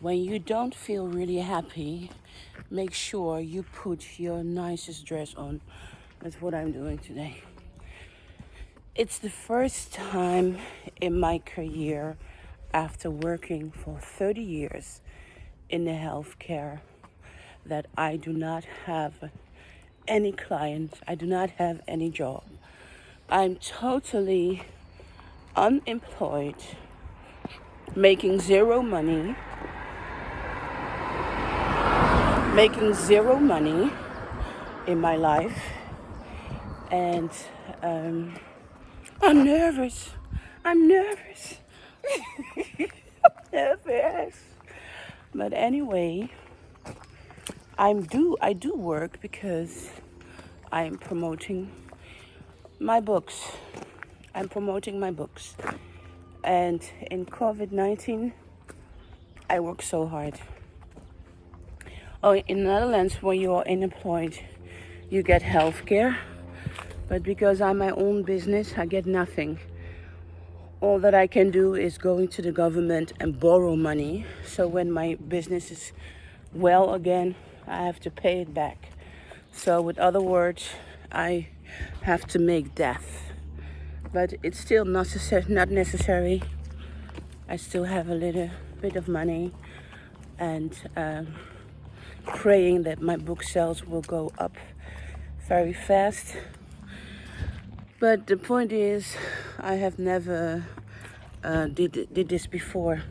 When you don't feel really happy, make sure you put your nicest dress on. That's what I'm doing today. It's the first time in my career, after working for 30 years in the healthcare, that I do not have any clients. I do not have any job. I'm totally unemployed, making zero money in my life, and I'm nervous. I'm nervous. Nervous. But anyway, I do work because I'm promoting my books. I'm promoting my books. And in COVID-19, I work so hard. Oh, in the Netherlands, when you are unemployed, you get health care. But because I'm my own business, I get nothing. All that I can do is go into the government and borrow money. So when my business is well again, I have to pay it back. So with other words, I have to make death. But it's still not necessary. I still have a little bit of money, and praying that my book sales will go up very fast. But the point is, I have never did this before,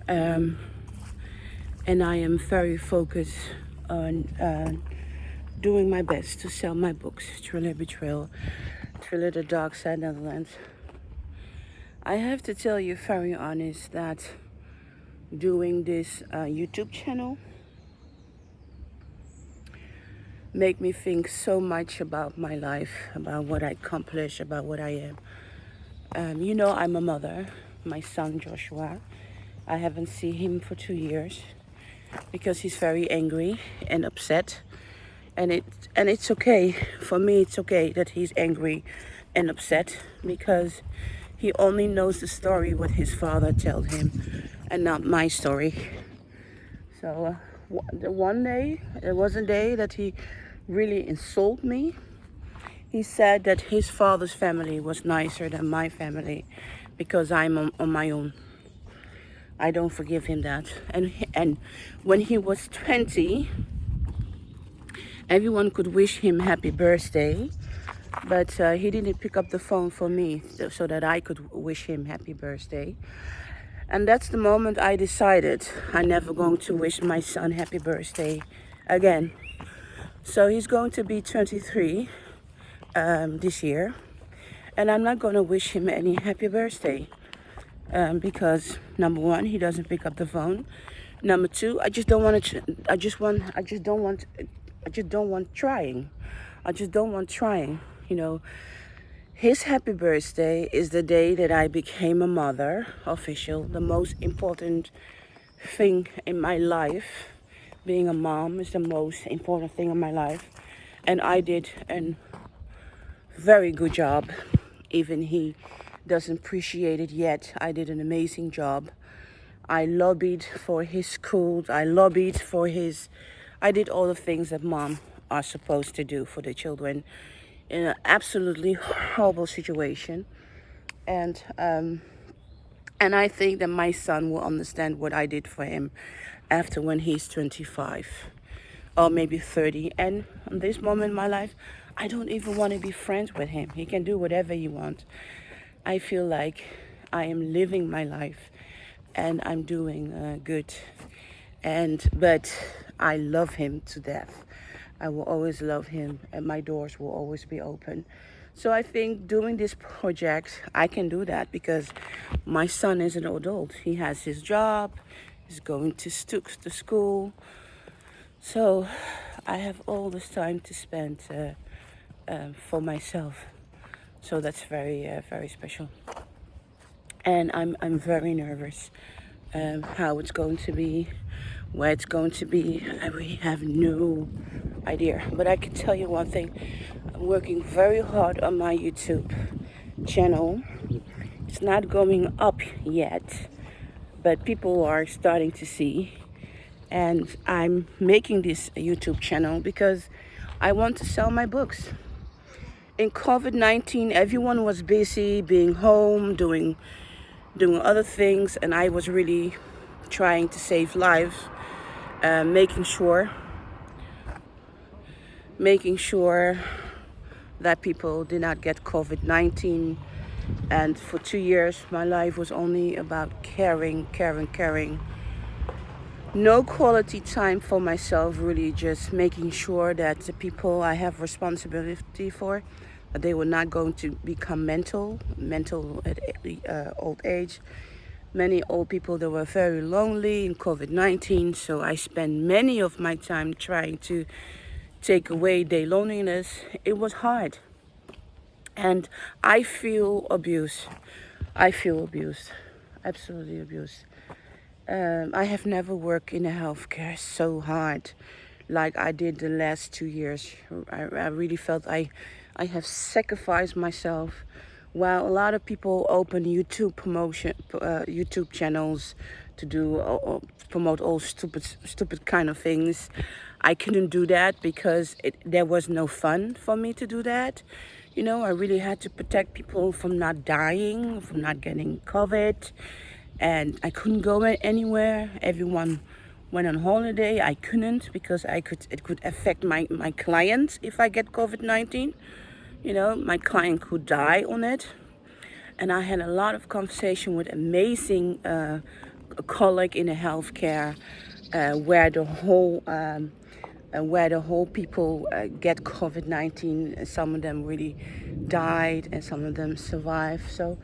and I am very focused on doing my best to sell my books, Thriller, Betrayal, Thriller, The Dark Side, Netherlands. I have to tell you very honest that doing this YouTube channel make me think so much about my life, about what I accomplish, about what I am. I'm a mother. My son Joshua, I haven't seen him for 2 years because he's very angry and upset, and it's okay for me. It's okay that he's angry and upset because he only knows the story what his father told him and not my story. So one day, there was a day that he really insulted me. He said that his father's family was nicer than my family because I'm on my own. I don't forgive him that. And when he was 20, everyone could wish him happy birthday, but he didn't pick up the phone for me so that I could wish him happy birthday. And that's the moment I decided I'm never going to wish my son happy birthday again. So he's going to be 23 this year, and I'm not going to wish him any happy birthday because number one, he doesn't pick up the phone. Number two, I just don't want trying. His happy birthday is the day that I became a mother, official, the most important thing in my life. Being a mom is the most important thing in my life. And I did a very good job. Even he doesn't appreciate it yet. I did an amazing job. I lobbied for his schools. I did all the things that mom are supposed to do for the children in an absolutely horrible situation. And I think that my son will understand what I did for him after when he's 25 or maybe 30. And in this moment in my life, I don't even want to be friends with him. He can do whatever he wants. I feel like I am living my life and I'm doing good. But I love him to death. I will always love him, and my doors will always be open. So I think doing this project, I can do that because my son is an adult. He has his job, he's going to school. So I have all this time to spend for myself. So that's very, very special. And I'm very nervous how it's going to be, where it's going to be. I really have no idea. But I can tell you one thing. I'm working very hard on my YouTube channel. It's not going up yet. but people are starting to see. And I'm making this YouTube channel because I want to sell my books. In COVID-19, everyone was busy being home, doing other things, and I was really trying to save lives, making sure that people did not get COVID-19. And for 2 years, my life was only about caring. No quality time for myself, really just making sure that the people I have responsibility for, that they were not going to become mental at old age. Many old people that were very lonely in COVID-19, so I spent many of my time trying to take away their loneliness. It was hard. And I feel abuse. Absolutely abused. I have never worked in a healthcare so hard like I did the last 2 years. I really felt I have sacrificed myself. While a lot of people open YouTube channels to do promote all stupid kind of things, I couldn't do that because there was no fun for me to do that. You know, I really had to protect people from not dying, from not getting COVID. And I couldn't go anywhere. Everyone went on holiday. I couldn't because it could affect my clients if I get COVID-19. You know, my client could die on it. And I had a lot of conversation with amazing colleague in the healthcare where the whole people get COVID-19. Some of them really died and some of them survived. So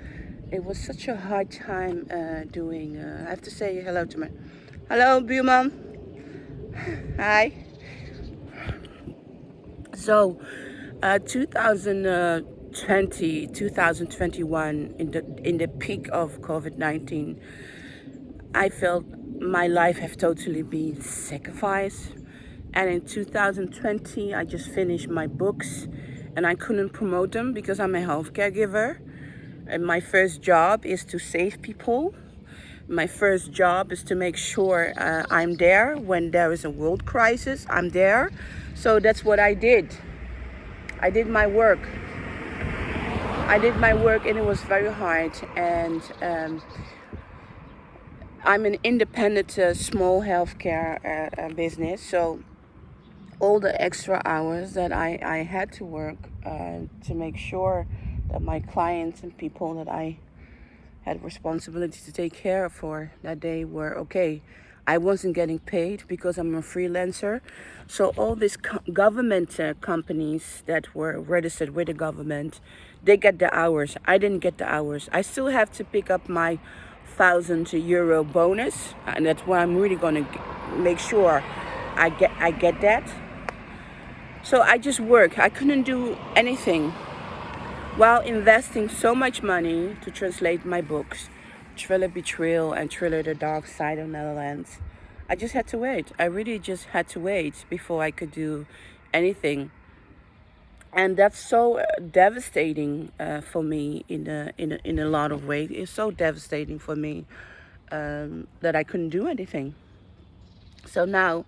it was such a hard time doing. I have to say hello to hello, Buurman. Hi. So 2020, 2021, in the peak of COVID-19, I felt my life have totally been sacrificed. And in 2020, I just finished my books and I couldn't promote them because I'm a health caregiver. And my first job is to save people. My first job is to make sure I'm there when there is a world crisis. I'm there. So that's what I did. I did my work. And it was very hard. And I'm an independent small healthcare business. So all the extra hours that I had to work to make sure that my clients and people that I had responsibility to take care of for that day were okay. I wasn't getting paid because I'm a freelancer. So all these government companies that were registered with the government, they get the hours. I didn't get the hours. I still have to pick up my €1,000 bonus, and that's why I'm really going to make sure I get that. So I just work. I couldn't do anything while investing so much money to translate my books, Thriller Betrayal and Thriller The Dark Side of Netherlands. I just had to wait. I really just had to wait before I could do anything. And that's so devastating for me in a lot of ways. It's so devastating for me that I couldn't do anything. So now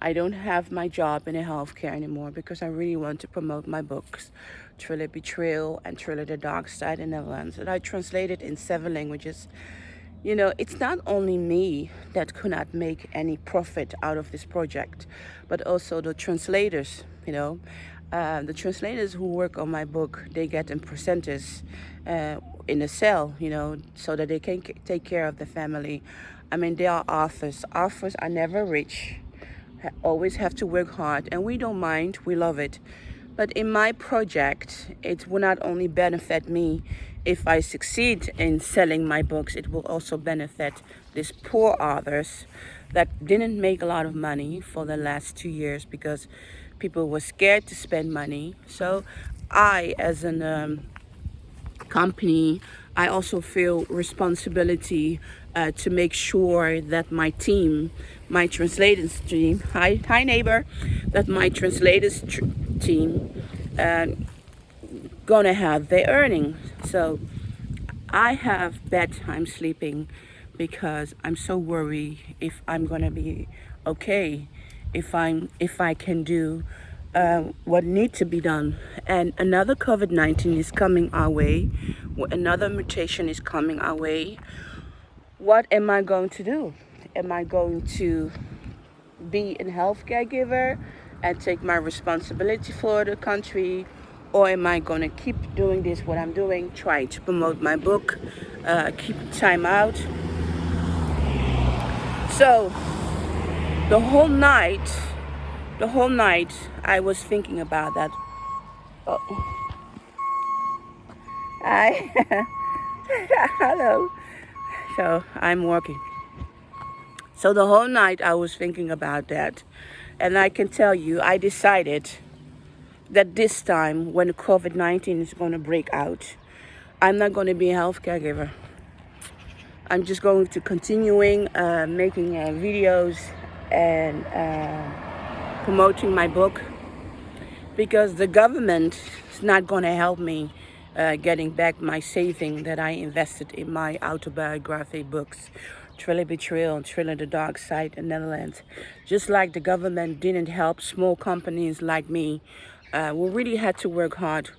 I don't have my job in healthcare anymore because I really want to promote my books, Thriller Betrayal and Thriller The Dark Side in Netherlands, that I translated in 7 languages. You know, it's not only me that could not make any profit out of this project, but also the translators, you know. The translators who work on my book, they get in percentage in a cell, you know, so that they can take care of the family. I mean, they are authors. Authors are never rich, always have to work hard, and we don't mind, we love it. But in my project, it will not only benefit me if I succeed in selling my books, it will also benefit these poor authors that didn't make a lot of money for the last 2 years because people were scared to spend money. So I, as a company, I also feel responsibility to make sure that my team, my translators team, hi neighbor, that my translators team gonna have their earnings. So I have bedtime sleeping. because I'm so worried if I'm gonna be okay, if I can do what needs to be done. And another COVID-19 is coming our way. Another mutation is coming our way. What am I going to do? Am I going to be a healthcare giver and take my responsibility for the country, or am I going to keep doing this what I'm doing, trying to promote my book, keep time out? So the whole night I was thinking about that. Oh, I hello. So I'm working. So the whole night I was thinking about that, and I can tell you, I decided that this time when COVID-19 is going to break out, I'm not going to be a health caregiver. I'm just going to continuing making videos and promoting my book, because the government is not going to help me getting back my saving that I invested in my autobiography books, Thriller, Betrayal, and Thriller, The Dark Side in Netherlands. Just like the government didn't help small companies like me, we really had to work hard.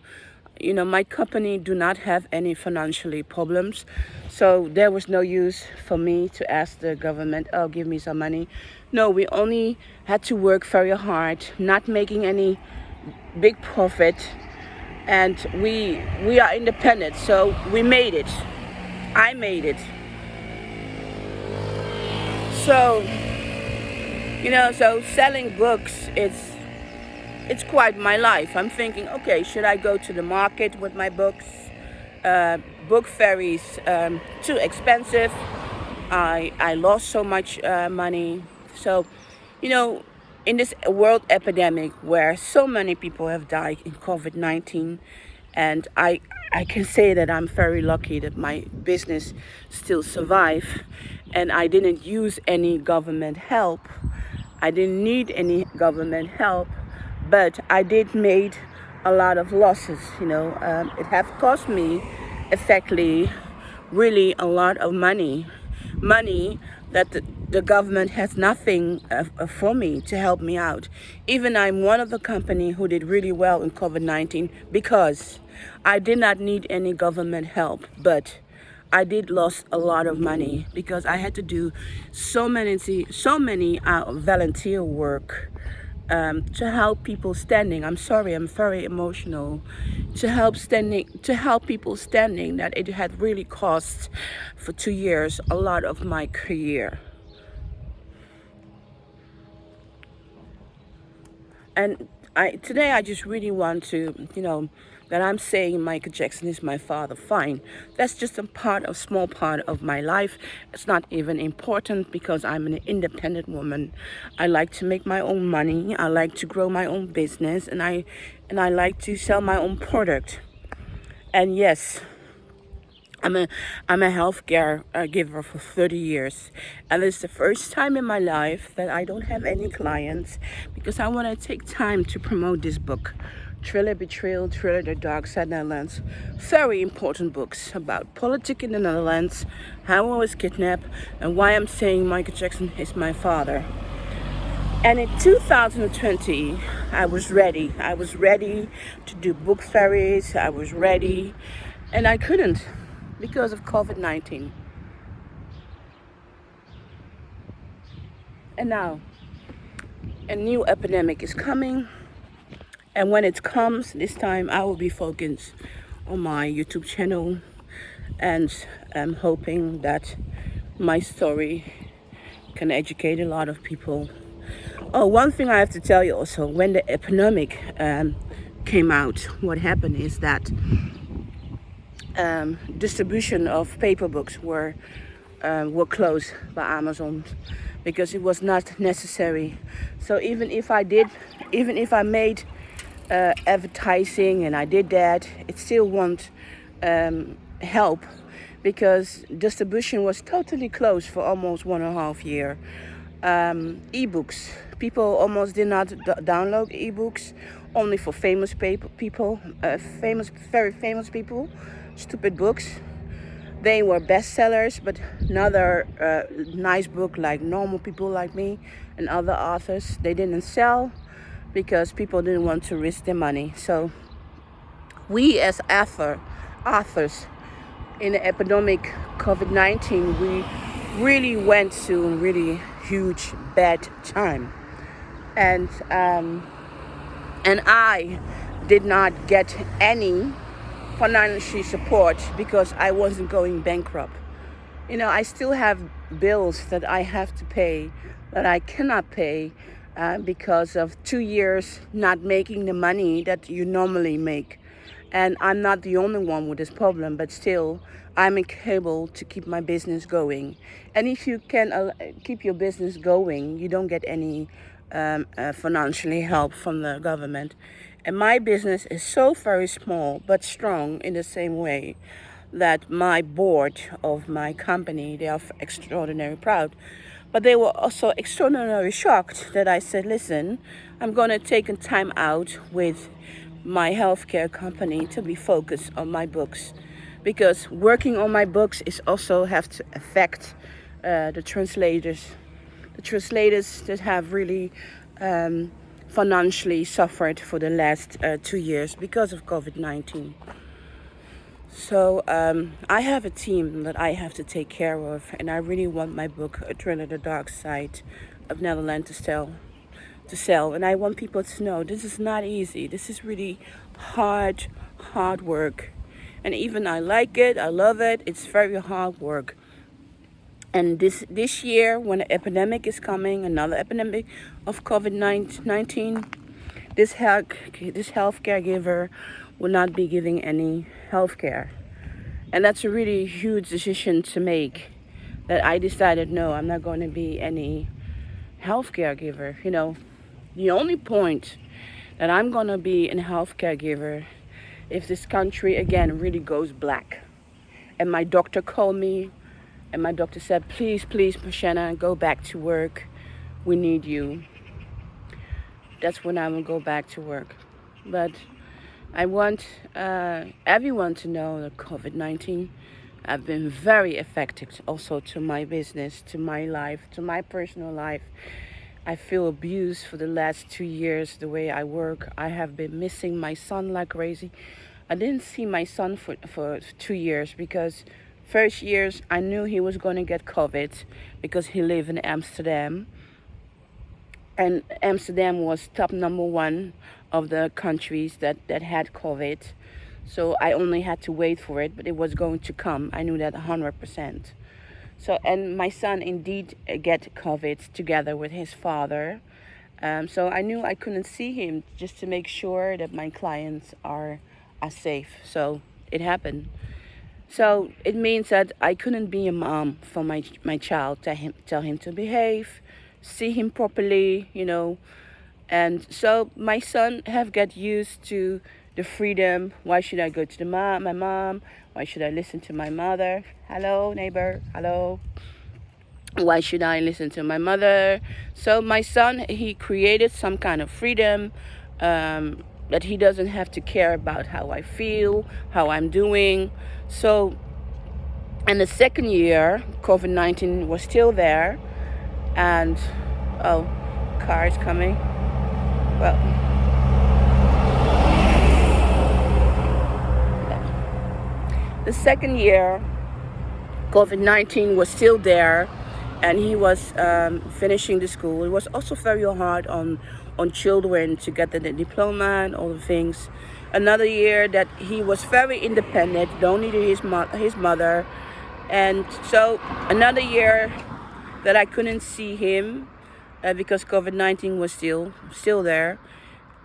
You know, my company do not have any financially problems, so there was no use for me to ask the government, oh, give me some money. No, we only had to work very hard, not making any big profit, and we are independent, so we made it. I made it. So, you know, so selling books, it's quite my life. I'm thinking, okay, should I go to the market with my books? Book ferries, too expensive. I lost so much money. So, you know, in this world epidemic where so many people have died in COVID-19, and I can say that I'm very lucky that my business still survive, and I didn't use any government help. I didn't need any government help, but I did made a lot of losses. You know, it have cost me, effectively, really a lot of money that the government has nothing for me to help me out. Even I'm one of the company who did really well in COVID-19 because I did not need any government help, but I did lost a lot of money because I had to do so many volunteer work to help people standing. I'm sorry, I'm very emotional. To help people standing, that it had really cost for 2 years a lot of my career. And today I just really want to, you know, that I'm saying Michael Jackson is my father. Fine, that's just a small part of my life. It's not even important because I'm an independent woman. I like to make my own money. I like to grow my own business, and I like to sell my own product. And yes, I'm a healthcare giver for 30 years, and it's the first time in my life that I don't have any clients because I want to take time to promote this book, Thriller, Betrayal, Thriller, The Dark Side, Netherlands. Very important books about politics in the Netherlands, how I was kidnapped, and why I'm saying Michael Jackson is my father. And in 2020, I was ready. I was ready to do book fairies. I was ready, and I couldn't because of COVID-19. And now, a new epidemic is coming. And when it comes, this time I will be focused on my YouTube channel, and I'm hoping that my story can educate a lot of people. Oh, one thing I have to tell you also, when the epidemic came out, what happened is that distribution of paper books were closed by Amazon because it was not necessary. So even if I made advertising and I did that, it still won't help because distribution was totally closed for almost 1.5 years. E-books, people almost did not download e-books, only for famous people, very famous people, stupid books. They were bestsellers, but another nice book like Normal People Like Me and other authors, they didn't sell because people didn't want to risk their money. So we as authors in the epidemic COVID-19, we really went through a really huge bad time. And I did not get any financial support because I wasn't going bankrupt. I still have bills that I have to pay that I cannot pay because of 2 years not making the money that you normally make. And I'm not the only one with this problem, but still I'm able to keep my business going. And if you can keep your business going, you don't get any financially help from the government. And my business is so very small but strong in the same way that my board of my company, they are extraordinarily proud. But they were also extraordinarily shocked that I said, listen, I'm going to take a time out with my healthcare company to be focused on my books. Because working on my books is also have to affect the translators. The translators that have really financially suffered for the last 2 years because of COVID-19. So I have a team that I have to take care of, and I really want my book, A Thriller: The Dark Side of Netherlands, to sell. And I want people to know this is not easy. This is really hard work. And even I like it, I love it, it's very hard work. And this year, when the epidemic is coming, another epidemic of COVID-19, this healthcare giver will not be giving any healthcare. And that's a really huge decision to make, that I decided, no, I'm not going to be any healthcare giver. The only point that I'm going to be a healthcare giver if this country again really goes black. And my doctor called me, and my doctor said, please, Mocienne, go back to work. We need you. That's when I will go back to work. But I want everyone to know that COVID-19 have been very effective also to my business, to my life, to my personal life. I feel abused for the last 2 years, the way I work. I have been missing my son like crazy. I didn't see my son for 2 years because first years I knew he was going to get COVID because he lived in Amsterdam. And Amsterdam was top #1 of the countries that had COVID. So I only had to wait for it, but it was going to come. I knew that 100%. So, and my son indeed get COVID together with his father. So I knew I couldn't see him just to make sure that my clients are safe. So it happened. So it means that I couldn't be a mom for my child, tell him to behave, see him properly, And so my son have got used to the freedom. Why should I go to my mom? Why should I listen to my mother? Hello, neighbor. Hello. Why should I listen to my mother? So my son, he created some kind of freedom that he doesn't have to care about how I feel, how I'm doing. So in the second year, COVID-19 was still there. And, car is coming. Well, the second year, COVID-19 was still there, and he was finishing the school. It was also very hard on children to get the diploma and all the things. Another year that he was very independent, don't need his mother. And so another year that I couldn't see him because COVID-19 was still there.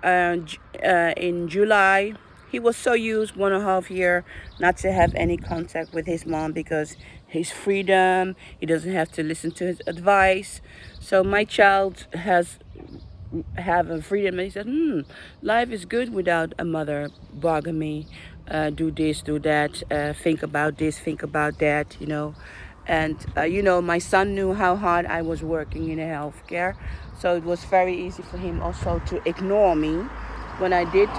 In July, he was so used 1.5 years not to have any contact with his mom because his freedom, he doesn't have to listen to his advice. So my child have a freedom, and he said, life is good without a mother bugging me, do this, do that, think about this, think about that, And, my son knew how hard I was working in healthcare. So it was very easy for him also to ignore me when I did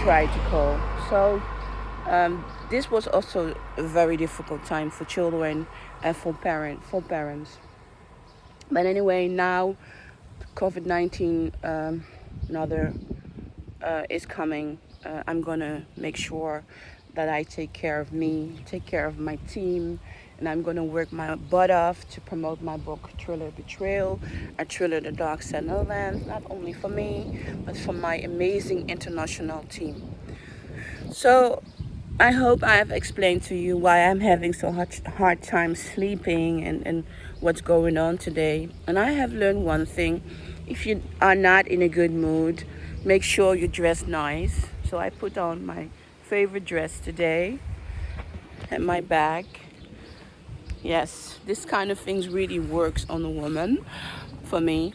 try to call. So this was also a very difficult time for children and for parents. But anyway, now COVID-19 another is coming. I'm gonna make sure that I take care of me, take care of my team, and I'm gonna work my butt off to promote my book, Thriller Betrayal, and Thriller the Dark Side of the Land, not only for me, but for my amazing international team. So I hope I have explained to you why I'm having so hard time sleeping and what's going on today. And I have learned one thing. If you are not in a good mood, make sure you dress nice. So I put on my favorite dress today and my bag. Yes, this kind of things really works on a woman for me.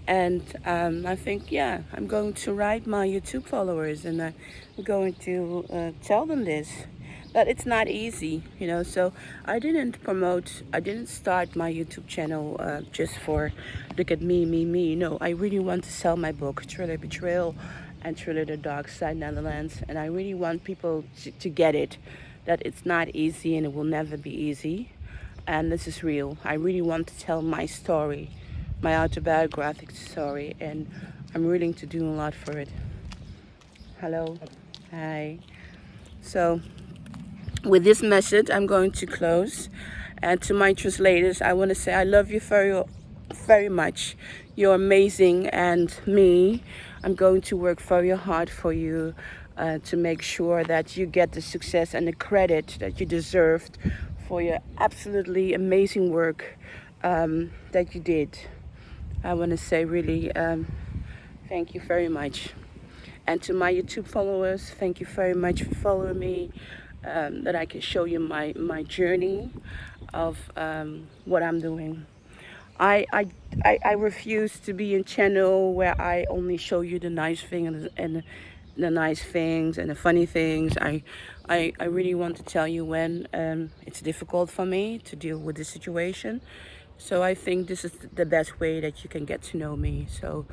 And I think, yeah, I'm going to write my YouTube followers and I'm going to tell them this. But it's not easy, so I didn't start my YouTube channel just for look at me. No, I really want to sell my book, Thriller Betrayal and Thriller the Dark Side Netherlands. And I really want people to get it, that it's not easy and it will never be easy. And this is real. I really want to tell my story, my autobiographic story, and I'm willing to do a lot for it. Hello. Hi. So with this message, I'm going to close. And to my translators, I want to say I love you very, very much. You're amazing, and I'm going to work very hard for you to make sure that you get the success and the credit that you deserved for your absolutely amazing work that you did. I want to say really thank you very much. And to my YouTube followers, thank you very much for following me, that I can show you my journey of what I'm doing. I refuse to be in channel where I only show you the nice thing and the nice things and the funny things. I really want to tell you when it's difficult for me to deal with the situation. So I think this is the best way that you can get to know me. So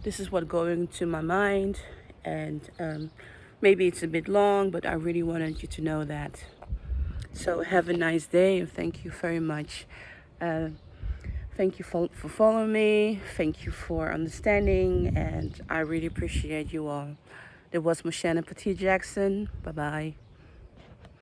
this is what's going to my mind, and maybe it's a bit long, but I really wanted you to know that. So have a nice day, and thank you very much. Thank you for following me. Thank you for understanding, and I really appreciate you all. There was Mocienne Petit Jackson. Bye-bye.